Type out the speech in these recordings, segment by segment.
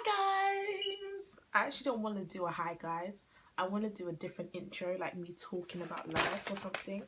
Guys, I actually don't want to do a hi guys. I want to do a different intro, like me talking about life or something.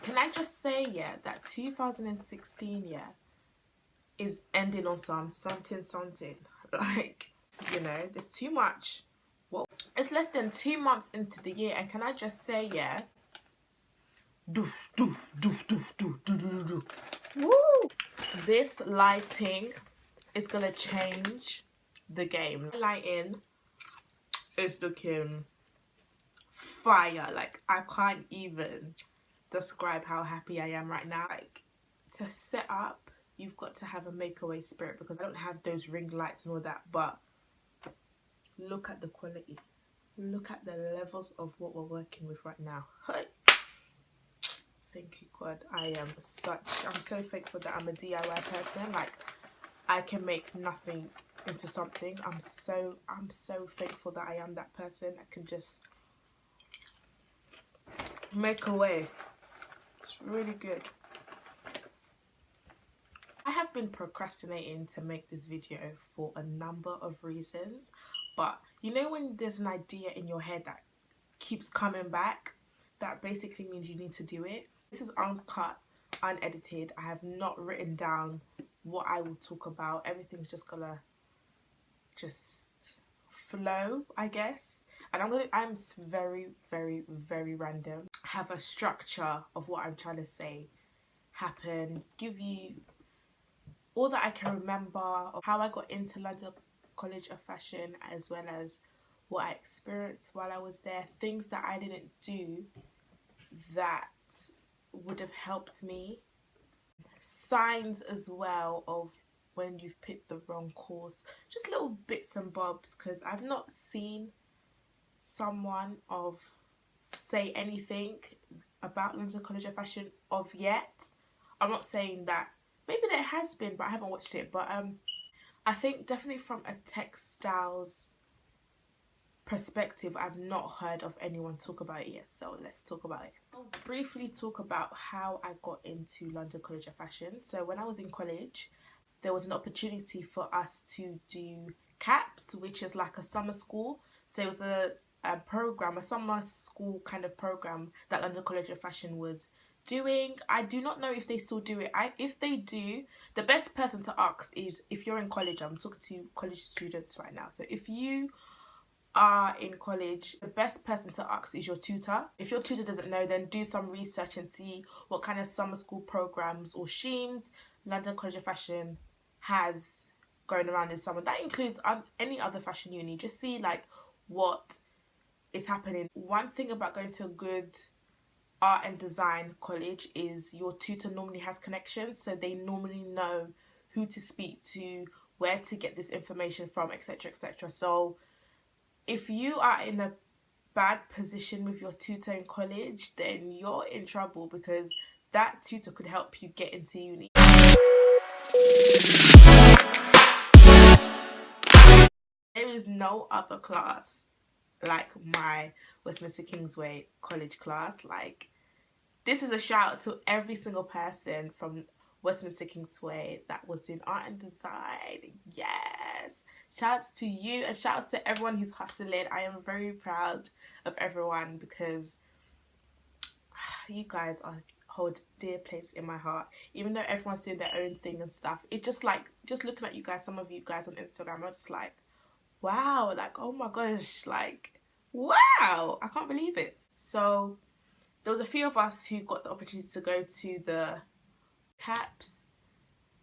Can I just say, yeah, that 2016, yeah, is ending on something. Like, you know, there's too much. Well, it's less than 2 months into the year, and can I just say, yeah, doof, doof, doof, doof, doof, doof, doof, doof. Woo! This lighting is gonna change the game. Lighting is looking fire. Like, I can't even describe how happy I am right now. Like, to set up, you've got to have a makeaway spirit, because I don't have those ring lights and all that, but look at the quality. Look at the levels of what we're working with right now. Thank you, God. I'm so thankful that I'm a DIY person. Like, I can make nothing into something. I'm so thankful that I am that person that can just make a way. It's really good. I have been procrastinating to make this video for a number of reasons, but you know when there's an idea in your head that keeps coming back, that basically means you need to do it. This is uncut, unedited. I have not written down what I will talk about. Everything's just gonna flow, I guess. And I'm very random. Have a structure of what I'm trying to say happen, give you all that I can remember of how I got into London College of Fashion, as well as what I experienced while I was there, things that I didn't do that would have helped me, signs as well of when you've picked the wrong course, just little bits and bobs, because I've not seen someone say anything about London College of Fashion of yet. I'm not saying that, maybe there has been, but I haven't watched it. But I think definitely from a textiles perspective, I've not heard of anyone talk about it yet, so let's talk about it. I'll briefly talk about how I got into London College of Fashion. So when I was in college, there was an opportunity for us to do CAPS, which is like a summer school. So it was a program, a summer school kind of program that London College of Fashion was doing. I do not know if they still do it. If they do, the best person to ask is, if you're in college, I'm talking to college students right now, so if you are in college, the best person to ask is your tutor. If your tutor doesn't know, then do some research and see what kind of summer school programs or schemes London College of Fashion has going around this summer. That includes any other fashion uni. Just see like what is happening. One thing about going to a good art and design college is your tutor normally has connections, so they normally know who to speak to, where to get this information from, etc, etc. So if you are in a bad position with your tutor in college, then you're in trouble, because that tutor could help you get into uni. There is no other class like my Westminster Kingsway college class. Like, this is a shout out to every single person from Westminster Kingsway that was doing art and design. Yes, shouts to you, and shouts to everyone who's hustling. I am very proud of everyone, because you guys hold dear place in my heart. Even though everyone's doing their own thing and stuff, it's just like, just looking at you guys, some of you guys on Instagram, I'm just like, wow, like, oh my gosh, like, wow, I can't believe it. So there was a few of us who got the opportunity to go to the CAPS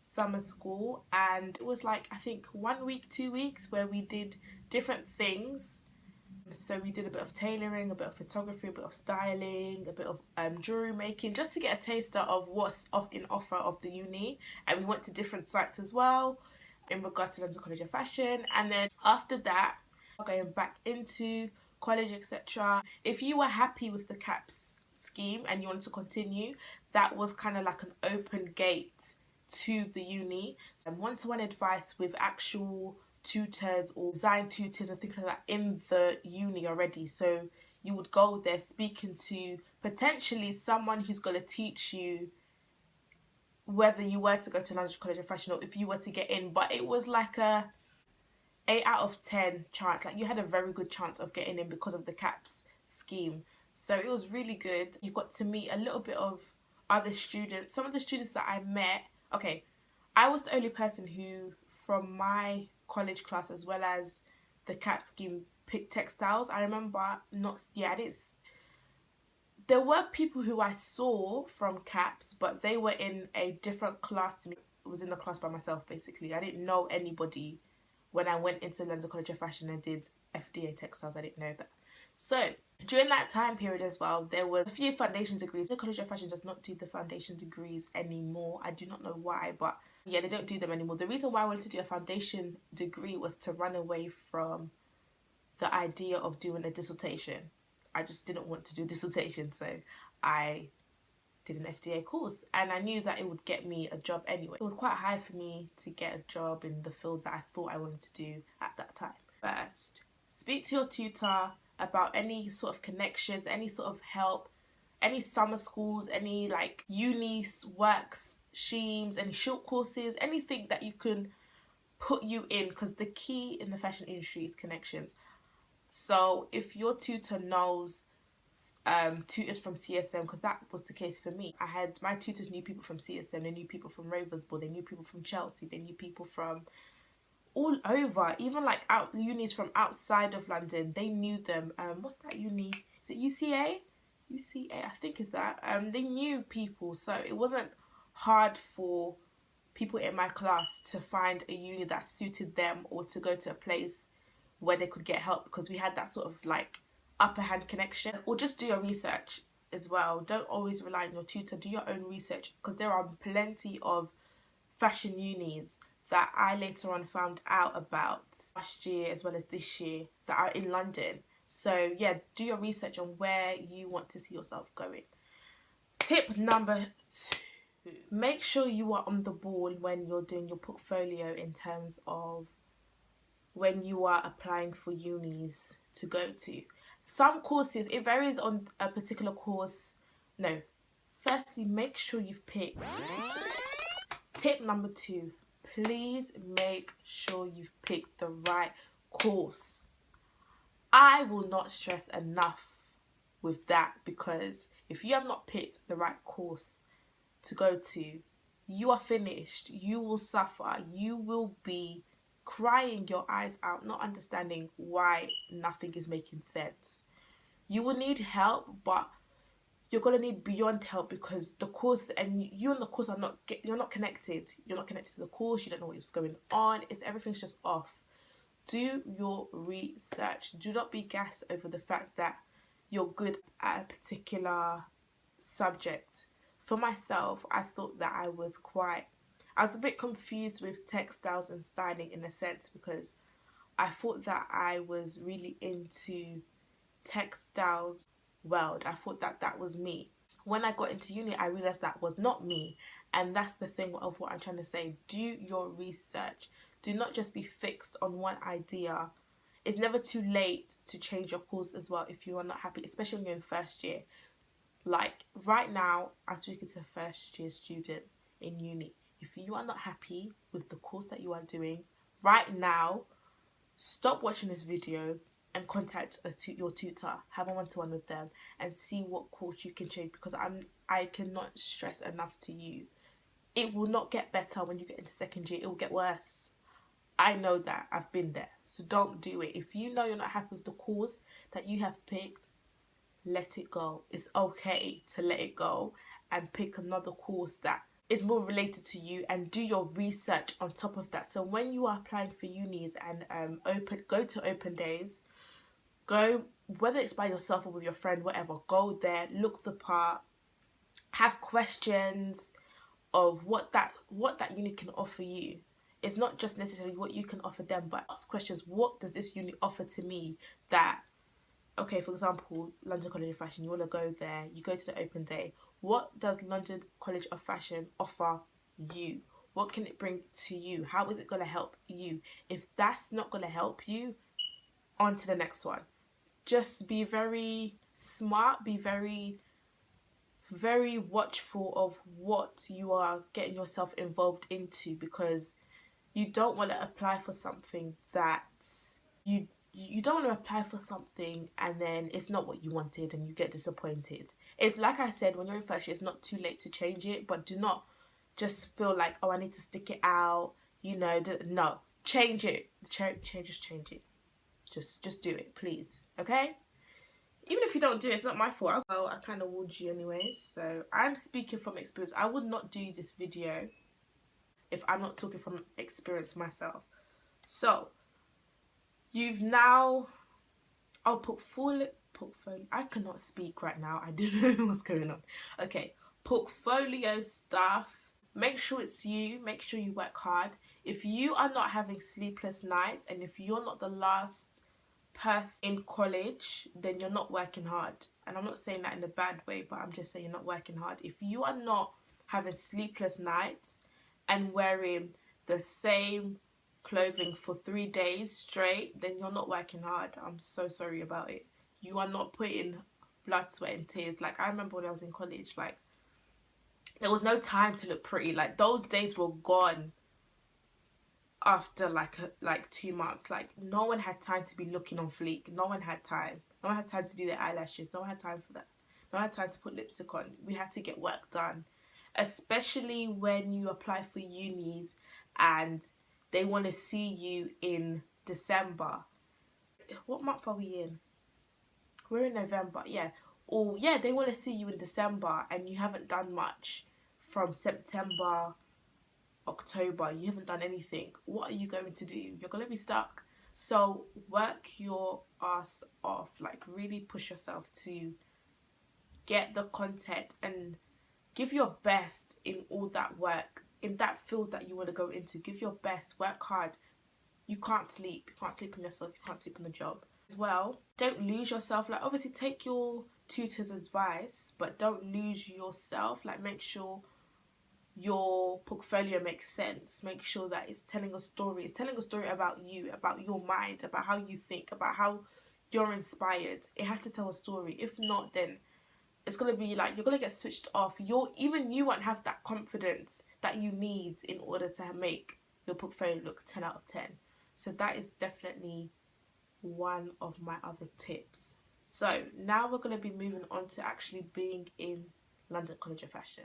summer school, and it was like, I think 1 week, 2 weeks, where we did different things. So we did a bit of tailoring, a bit of photography, a bit of styling, a bit of jewelry making, just to get a taster of what's in offer of the uni. And we went to different sites as well in regards to London College of Fashion. And then after that, going back into college, etc. If you were happy with the CAPS scheme and you wanted to continue, that was kind of like an open gate to the uni. And one-to-one advice with actual tutors or design tutors and things like that in the uni already. So you would go there speaking to potentially someone who's going to teach you whether you were to go to London College of Fashion or if you were to get in, but it was like a 8 out of 10 chance. Like, you had a very good chance of getting in because of the caps scheme. So it was really good. You got to meet a little bit of other students. Some of the students that I met, okay, I was the only person who from my college class as well as the cap scheme picked textiles. I remember there were people who I saw from caps, but they were in a different class to me. I was in the class by myself, basically. I didn't know anybody when I went into London College of Fashion and did FDA textiles. I didn't know that. So during that time period as well, there were a few foundation degrees. The College of Fashion does not do the foundation degrees anymore. I do not know why, but yeah, they don't do them anymore. The reason why I wanted to do a foundation degree was to run away from the idea of doing a dissertation. I just didn't want to do a dissertation, so I did an FDA course, and I knew that it would get me a job anyway. It was quite high for me to get a job in the field that I thought I wanted to do at that time. First, speak to your tutor about any sort of connections, any sort of help, any summer schools, any like unis, works, schemes, any short courses, anything that you can put you in, because the key in the fashion industry is connections. So if your tutor knows tutors from CSM, because that was the case for me. I had my tutors knew people from CSM, they knew people from Ravensbourne, they knew people from Chelsea, they knew people from all over, even like out unis from outside of London. They knew them. What's that uni? Is it UCA? UCA, I think is that. They knew people, so it wasn't hard for people in my class to find a uni that suited them or to go to a place where they could get help, because we had that sort of like upper hand connection. Or just do your research as well. Don't always rely on your tutor. Do your own research, because there are plenty of fashion unis that I later on found out about last year as well as this year that are in London. So yeah, do your research on where you want to see yourself going. Tip number 2, make sure you are on the ball when you're doing your portfolio in terms of when you are applying for unis to go to. Some courses, it varies on a particular course. No, firstly, make sure you've picked. Tip number 2, please make sure you've picked the right course. I will not stress enough with that, because if you have not picked the right course to go to, you are finished. You will suffer. You will be crying your eyes out, not understanding why nothing is making sense. You will need help, but you're gonna need beyond help, because the course and you and the course are you're not connected. You're not connected to the course. You don't know what's going on. Everything's just off. Do your research. Do not be gassed over the fact that you're good at a particular subject. For myself, I thought that I was a bit confused with textiles and styling in a sense, because I thought that I was really into textiles world. I thought that that was me. When I got into uni, I realized that was not me. And that's the thing of what I'm trying to say. Do your research. Do not just be fixed on one idea. It's never too late to change your course as well if you are not happy, especially when you're in first year. Like right now, I'm speaking to a first year student in uni. If you are not happy with the course that you are doing right now, stop watching this video and contact your tutor. Have a one-to-one with them and see what course you can change, because I cannot stress enough to you. It will not get better when you get into second year. It will get worse. I know that. I've been there. So don't do it. If you know you're not happy with the course that you have picked, let it go. It's okay to let it go and pick another course that is more related to you, and do your research on top of that. So when you are applying for unis and go to open days, go, whether it's by yourself or with your friend, whatever, go there, look the part, have questions of what that uni can offer you. It's not just necessarily what you can offer them, but ask questions. What does this uni offer to me that, okay, for example, London College of Fashion, you want to go there, you go to the open day. What does London College of Fashion offer you? What can it bring to you? How is it going to help you? If that's not going to help you, on to the next one. Just be very smart, be very very watchful of what you are getting yourself involved into, because you don't want to apply for something that you don't want to apply for something and then it's not what you wanted and you get disappointed. It's like I said, when you're in first year, it's not too late to change it, but do not just feel like, oh, I need to stick it out, no, change it. Just change it. Just do it, please. Okay? Even if you don't do it, it's not my fault. Well, I kind of warned you anyways, so I'm speaking from experience. I would not do this video if I'm not talking from experience myself. So you've now, I'll portfolio, I cannot speak right now. I don't know what's going on. Okay, portfolio stuff. Make sure it's you. Make sure you work hard. If you are not having sleepless nights, and if you're not the last person in college, then you're not working hard. And I'm not saying that in a bad way, but I'm just saying you're not working hard. If you are not having sleepless nights and wearing the same clothing for 3 days straight, then you're not working hard. I'm so sorry about it. You are not putting blood, sweat and tears. Like, I remember when I was in college, like, there was no time to look pretty. Like, those days were gone after like 2 months. Like, no one had time to be looking on fleek. No one had time. No one had time to do their eyelashes. No one had time for that. No one had time to put lipstick on. We had to get work done, especially when you apply for unis and they want to see you in December. What month are we in? We're in November, yeah. Or yeah, they want to see you in December and you haven't done much from September, October. You haven't done anything. What are you going to do? You're going to be stuck. So work your ass off. Like, really push yourself to get the content and give your best in all that work. In that field that you want to go into, give your best, work hard. You can't sleep. You can't sleep on yourself. You can't sleep on the job. As well, don't lose yourself. Like, obviously take your tutor's advice, but don't lose yourself. Like, make sure your portfolio makes sense. Make sure that it's telling a story. It's telling a story about you, about your mind, about how you think, about how you're inspired. It has to tell a story. If not, then it's going to be like, you're going to get switched off. Even you won't have that confidence that you need in order to make your portfolio look 10 out of 10. So that is definitely one of my other tips. So now we're going to be moving on to actually being in London College of Fashion.